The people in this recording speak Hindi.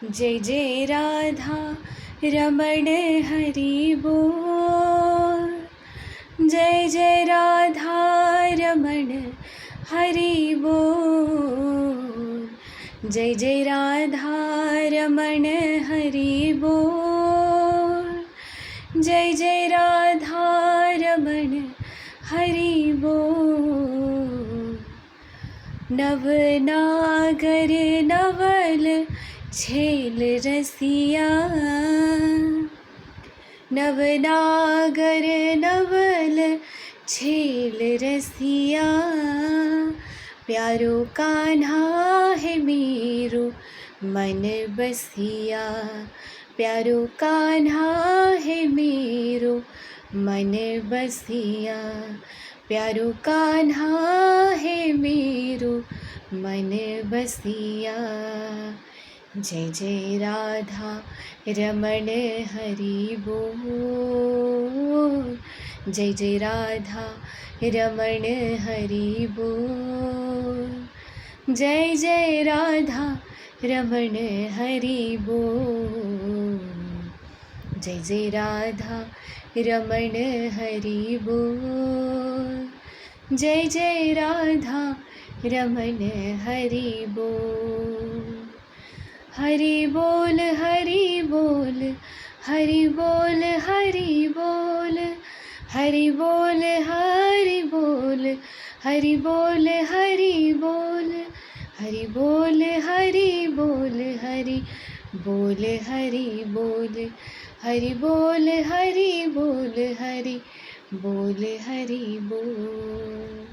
जय जय राधा रमण हरि बोल। जय जय राधा रमण हरि बोल। जय जय राधा रमण हरि बोल। जय जय राधा रमण हरि बोल। नवनागर नवल छेल रसिया, नवनागर नवल छेल रसिया। प्यारो कान्हा है मेरो मन बसिया, प्यारो कान्हा है मेरो मन बसिया, प्यारो कान्हा है मेरो मन बसिया। जय जय राधा रमण हरि बोल। जय जय राधा रमण हरि बोल। जय जय राधा रमण हरि बोल। जय जय राधा रमण हरि बोल। जय जय राधा रमण हरि बोल। हरि बोल हरि बोल, हरि बोल हरि बोल, हरि बोल हरि बोल, हरि बोल हरि बोल, हरि बोल हरि बोल, हरि बोल हरि बोल, हरि बोल हरि बोल, हरि बोल हरि बोल।